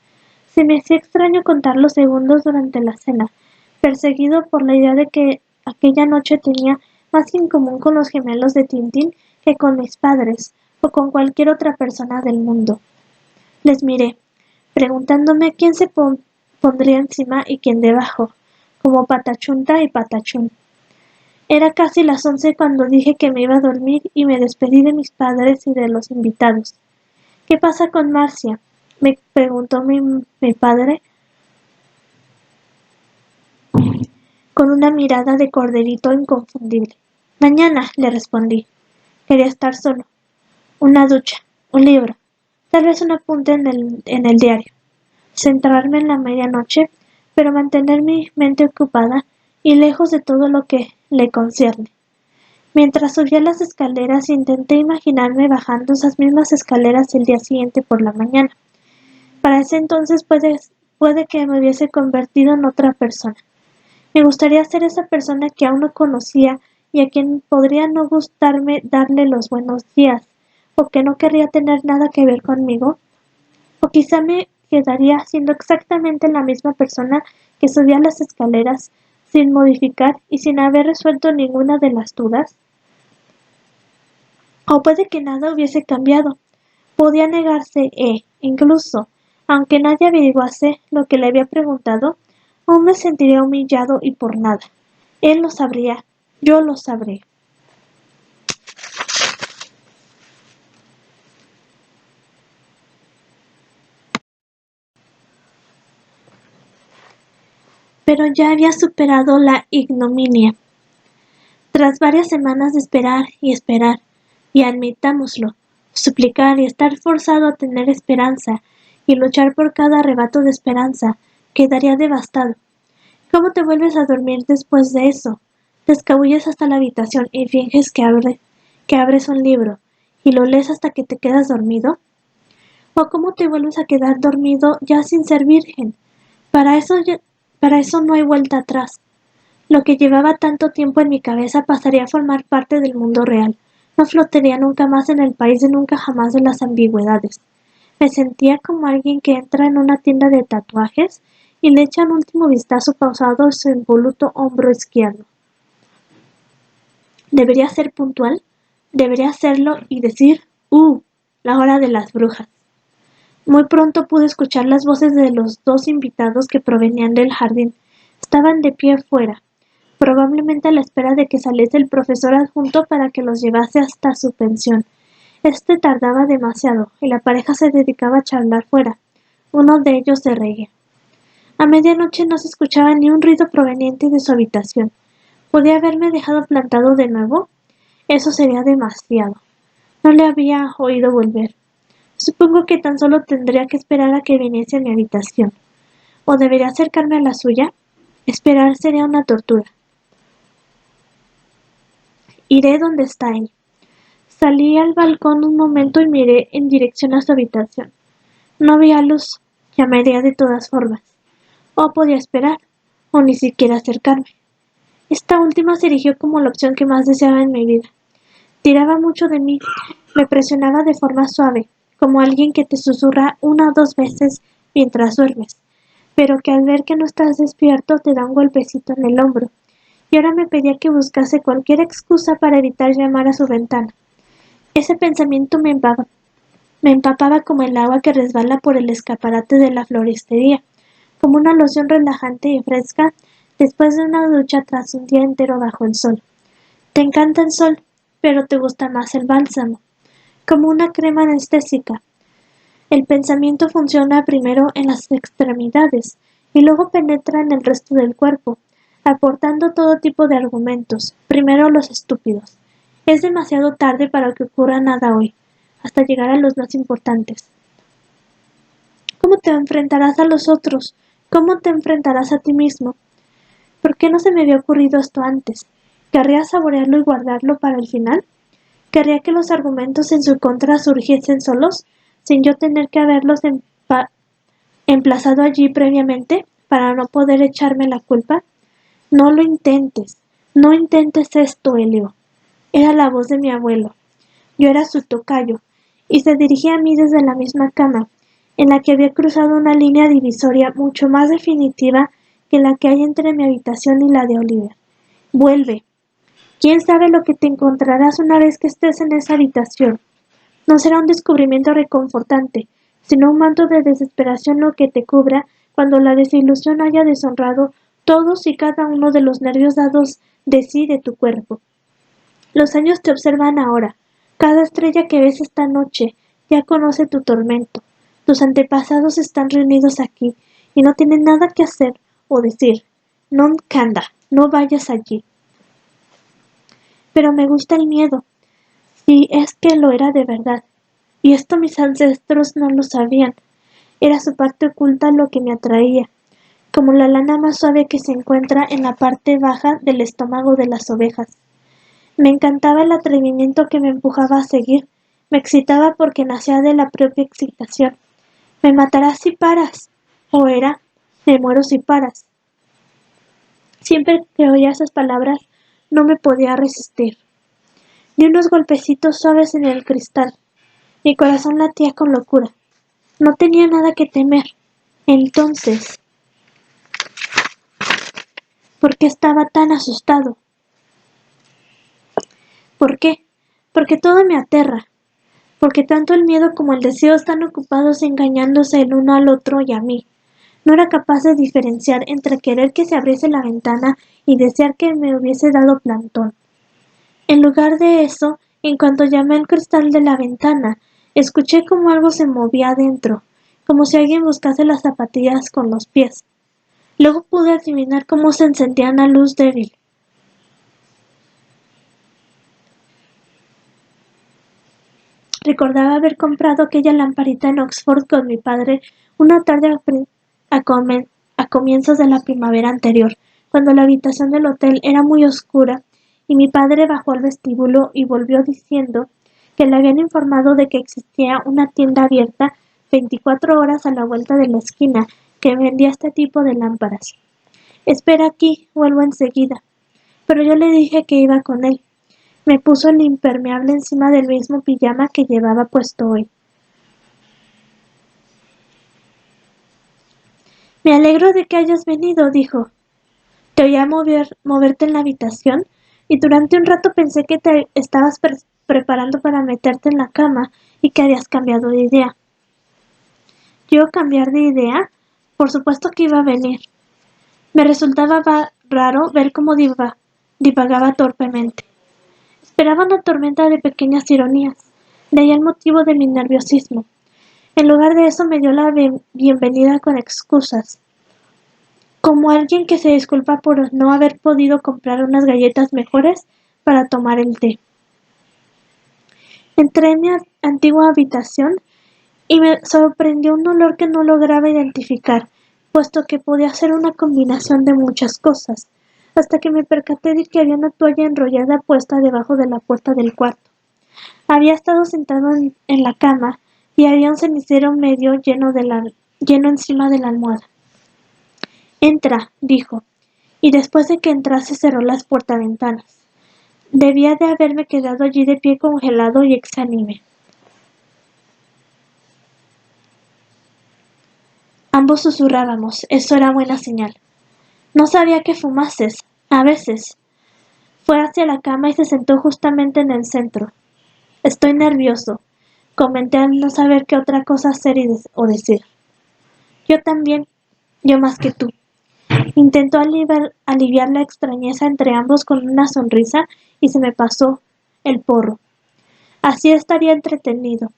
Se me hacía extraño contar los segundos durante la cena, perseguido por la idea de que aquella noche tenía más en común con los gemelos de Tintín que con mis padres o con cualquier otra persona del mundo. Les miré, preguntándome quién se pondría encima y quién debajo, como Patachunta y Patachún. Era casi las 11 cuando dije que me iba a dormir y me despedí de mis padres y de los invitados. ¿Qué pasa con Marcia? Me preguntó mi padre con una mirada de corderito inconfundible. Mañana, le respondí. Quería estar solo. Una ducha, un libro, tal vez un apunte en el diario. Centrarme en la medianoche, pero mantener mi mente ocupada y lejos de todo lo que le concierne. Mientras subía las escaleras intenté imaginarme bajando esas mismas escaleras el día siguiente por la mañana. Para ese entonces puede que me hubiese convertido en otra persona. Me gustaría ser esa persona que aún no conocía y a quien podría no gustarme darle los buenos días, o que no querría tener nada que ver conmigo. O quizá me quedaría siendo exactamente la misma persona que subía las escaleras, sin modificar y sin haber resuelto ninguna de las dudas. O puede que nada hubiese cambiado. Podía negarse incluso, aunque nadie averiguase lo que le había preguntado, aún me sentiría humillado y por nada. Él lo sabría, yo lo sabré. Pero ya había superado la ignominia. Tras varias semanas de esperar, y admitámoslo, suplicar y estar forzado a tener esperanza, y luchar por cada arrebato de esperanza, quedaría devastado. ¿Cómo te vuelves a dormir después de eso? Te escabulles hasta la habitación y finges que abres un libro, y lo lees hasta que te quedas dormido. ¿O cómo te vuelves a quedar dormido ya sin ser virgen? Para eso no hay vuelta atrás. Lo que llevaba tanto tiempo en mi cabeza pasaría a formar parte del mundo real. No flotaría nunca más en el país de nunca jamás de las ambigüedades. Me sentía como alguien que entra en una tienda de tatuajes y le echa un último vistazo pausado a su involuto hombro izquierdo. ¿Debería ser puntual? Debería hacerlo y decir, la hora de las brujas. Muy pronto pude escuchar las voces de los dos invitados que provenían del jardín. Estaban de pie fuera, probablemente a la espera de que saliese el profesor adjunto para que los llevase hasta su pensión. Este tardaba demasiado, y la pareja se dedicaba a charlar fuera. Uno de ellos se reía. A medianoche no se escuchaba ni un ruido proveniente de su habitación. ¿Podía haberme dejado plantado de nuevo? Eso sería demasiado. No le había oído volver. Supongo que tan solo tendría que esperar a que viniese a mi habitación. ¿O debería acercarme a la suya? Esperar sería una tortura. Iré donde está él. Salí al balcón un momento y miré en dirección a su habitación. No había luz. Llamaría de todas formas. O podía esperar, o ni siquiera acercarme. Esta última se erigió como la opción que más deseaba en mi vida. Tiraba mucho de mí, me presionaba de forma suave, como alguien que te susurra una o dos veces mientras duermes, pero que al ver que no estás despierto te da un golpecito en el hombro, y ahora me pedía que buscase cualquier excusa para evitar llamar a su ventana. Ese pensamiento me empapaba como el agua que resbala por el escaparate de la floristería, como una loción relajante y fresca después de una ducha tras un día entero bajo el sol. Te encanta el sol, pero te gusta más el bálsamo, como una crema anestésica. El pensamiento funciona primero en las extremidades y luego penetra en el resto del cuerpo, aportando todo tipo de argumentos, primero los estúpidos. Es demasiado tarde para que ocurra nada hoy, hasta llegar a los más importantes. ¿Cómo te enfrentarás a los otros? ¿Cómo te enfrentarás a ti mismo? ¿Por qué no se me había ocurrido esto antes? ¿Querría saborearlo y guardarlo para el final? ¿Querría que los argumentos en su contra surgiesen solos, sin yo tener que haberlos emplazado allí previamente, para no poder echarme la culpa? No lo intentes. No intentes esto, Helio. Era la voz de mi abuelo. Yo era su tocayo, y se dirigía a mí desde la misma cama, en la que había cruzado una línea divisoria mucho más definitiva que la que hay entre mi habitación y la de Oliver. Vuelve. ¿Quién sabe lo que te encontrarás una vez que estés en esa habitación? No será un descubrimiento reconfortante, sino un manto de desesperación lo que te cubra cuando la desilusión haya deshonrado todos y cada uno de los nervios dados de sí de tu cuerpo. Los años te observan ahora. Cada estrella que ves esta noche ya conoce tu tormento. Tus antepasados están reunidos aquí y no tienen nada que hacer o decir. Non canda, no vayas allí. Pero me gusta el miedo, si es que lo era de verdad. Y esto mis ancestros no lo sabían. Era su parte oculta lo que me atraía. como la lana más suave que se encuentra en la parte baja del estómago de las ovejas. Me encantaba el atrevimiento que me empujaba a seguir. Me excitaba porque nacía de la propia excitación. Me matarás si paras. O era, me muero si paras. Siempre que oía esas palabras, no me podía resistir. Di unos golpecitos suaves en el cristal. Mi corazón latía con locura. No tenía nada que temer. Entonces, ¿por qué estaba tan asustado? ¿Por qué? Porque todo me aterra. Porque tanto el miedo como el deseo están ocupados engañándose el uno al otro y a mí. No era capaz de diferenciar entre querer que se abriese la ventana y desear que me hubiese dado plantón. En lugar de eso, en cuanto llamé al cristal de la ventana, escuché como algo se movía adentro, como si alguien buscase las zapatillas con los pies. Luego pude adivinar cómo se encendía una luz débil. Recordaba haber comprado aquella lamparita en Oxford con mi padre una tarde a comienzos de la primavera anterior, cuando la habitación del hotel era muy oscura, y mi padre bajó al vestíbulo y volvió diciendo que le habían informado de que existía una tienda abierta 24 horas a la vuelta de la esquina que vendía este tipo de lámparas. Espera aquí, vuelvo enseguida. Pero yo le dije que iba con él. Me puso el impermeable encima del mismo pijama que llevaba puesto hoy. Me alegro de que hayas venido, dijo. Te oía moverte en la habitación y durante un rato pensé que te estabas preparando para meterte en la cama y que habías cambiado de idea. ¿Yo cambiar de idea? Por supuesto que iba a venir. Me resultaba raro ver cómo divagaba torpemente. Esperaba una tormenta de pequeñas ironías, de ahí el motivo de mi nerviosismo. En lugar de eso me dio la bienvenida con excusas, como alguien que se disculpa por no haber podido comprar unas galletas mejores para tomar el té. Entré en mi antigua habitación y me sorprendió un olor que no lograba identificar, puesto que podía ser una combinación de muchas cosas, hasta que me percaté de que había una toalla enrollada puesta debajo de la puerta del cuarto. Había estado sentado en la cama y había un cenicero medio lleno encima de la almohada. Entra, dijo, y después de que entrase cerró las puertaventanas. Debía de haberme quedado allí de pie congelado y exánime. Ambos susurrábamos, eso era buena señal. No sabía que fumases, a veces. Fue hacia la cama y se sentó justamente en el centro. Estoy nervioso, comenté al no saber qué otra cosa hacer o decir. Yo también, yo más que tú. Intentó aliviar la extrañeza entre ambos con una sonrisa y se me pasó el porro. Así estaría entretenido.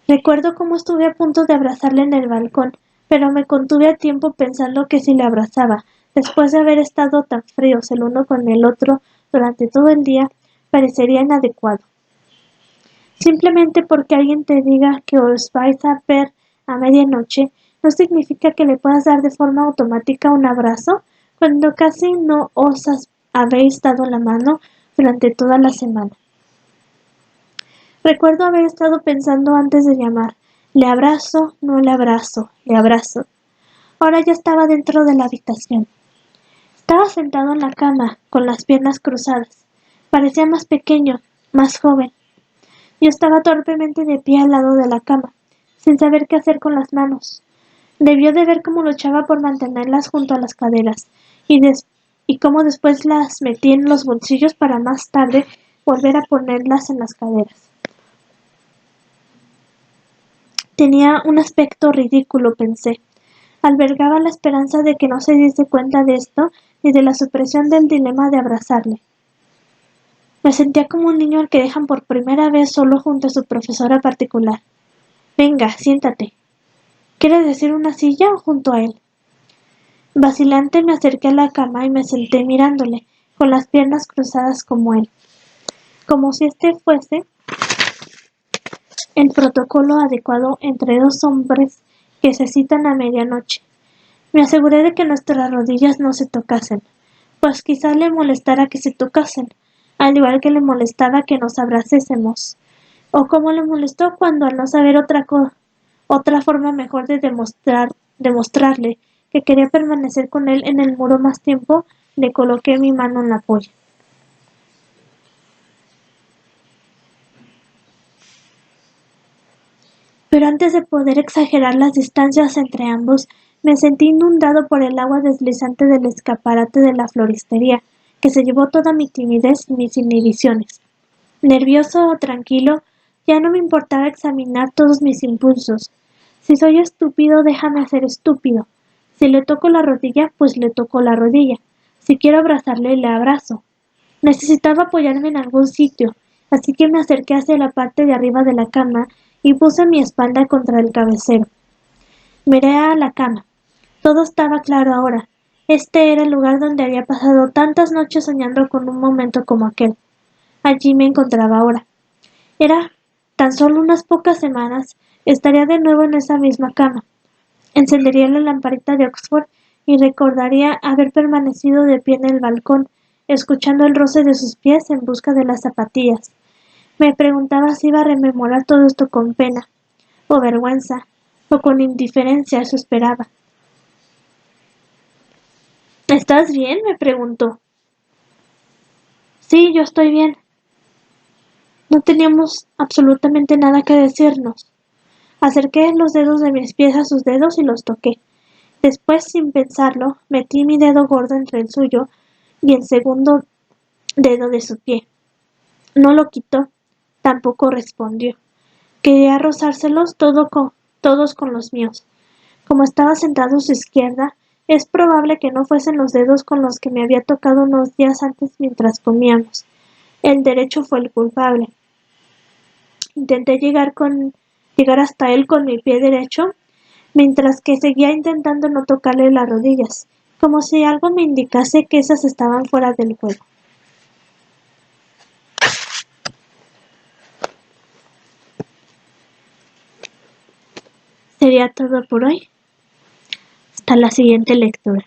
Recuerdo cómo estuve a punto de abrazarle en el balcón, pero me contuve a tiempo pensando que si le abrazaba, después de haber estado tan fríos el uno con el otro durante todo el día, parecería inadecuado. Simplemente porque alguien te diga que os vais a ver a medianoche, no significa que le puedas dar de forma automática un abrazo cuando casi no os habéis dado la mano durante toda la semana. Recuerdo haber estado pensando antes de llamar. Le abrazo, no le abrazo, le abrazo. Ahora ya estaba dentro de la habitación. Estaba sentado en la cama, con las piernas cruzadas. Parecía más pequeño, más joven. Yo estaba torpemente de pie al lado de la cama, sin saber qué hacer con las manos. Debió de ver cómo luchaba por mantenerlas junto a las caderas, y cómo después las metí en los bolsillos para más tarde volver a ponerlas en las caderas. Tenía un aspecto ridículo, pensé. Albergaba la esperanza de que no se diese cuenta de esto ni de la supresión del dilema de abrazarle. Me sentía como un niño al que dejan por primera vez solo junto a su profesora particular. Venga, siéntate. ¿Quieres decir una silla o junto a él? Vacilante me acerqué a la cama y me senté mirándole, con las piernas cruzadas como él. Como si este fuese el protocolo adecuado entre dos hombres que se citan a medianoche. Me aseguré de que nuestras rodillas no se tocasen, pues quizá le molestara que se tocasen, al igual que le molestaba que nos abracésemos, o como le molestó cuando al no saber otra forma mejor de demostrarle que quería permanecer con él en el muro más tiempo, le coloqué mi mano en la polla. Pero antes de poder exagerar las distancias entre ambos, me sentí inundado por el agua deslizante del escaparate de la floristería, que se llevó toda mi timidez y mis inhibiciones. Nervioso o tranquilo, ya no me importaba examinar todos mis impulsos. Si soy estúpido, déjame ser estúpido. Si le toco la rodilla, pues le toco la rodilla. Si quiero abrazarle, le abrazo. Necesitaba apoyarme en algún sitio, así que me acerqué hacia la parte de arriba de la cama y puse mi espalda contra el cabecero. Miré a la cama. Todo estaba claro ahora. Este era el lugar donde había pasado tantas noches soñando con un momento como aquel. Allí me encontraba ahora. Era tan solo unas pocas semanas, estaría de nuevo en esa misma cama. Encendería la lamparita de Oxford y recordaría haber permanecido de pie en el balcón, escuchando el roce de sus pies en busca de las zapatillas. Me preguntaba si iba a rememorar todo esto con pena, o vergüenza, o con indiferencia, eso esperaba. ¿Estás bien?, me preguntó. Sí, yo estoy bien. No teníamos absolutamente nada que decirnos. Acerqué los dedos de mis pies a sus dedos y los toqué. Después, sin pensarlo, metí mi dedo gordo entre el suyo y el segundo dedo de su pie. No lo quitó, tampoco respondió. Quería rozárselos todos con los míos. Como estaba sentado a su izquierda, es probable que no fuesen los dedos con los que me había tocado unos días antes mientras comíamos. El derecho fue el culpable. Intenté llegar hasta él con mi pie derecho, mientras que seguía intentando no tocarle las rodillas, como si algo me indicase que esas estaban fuera del juego. Sería todo por hoy. Hasta la siguiente lectura.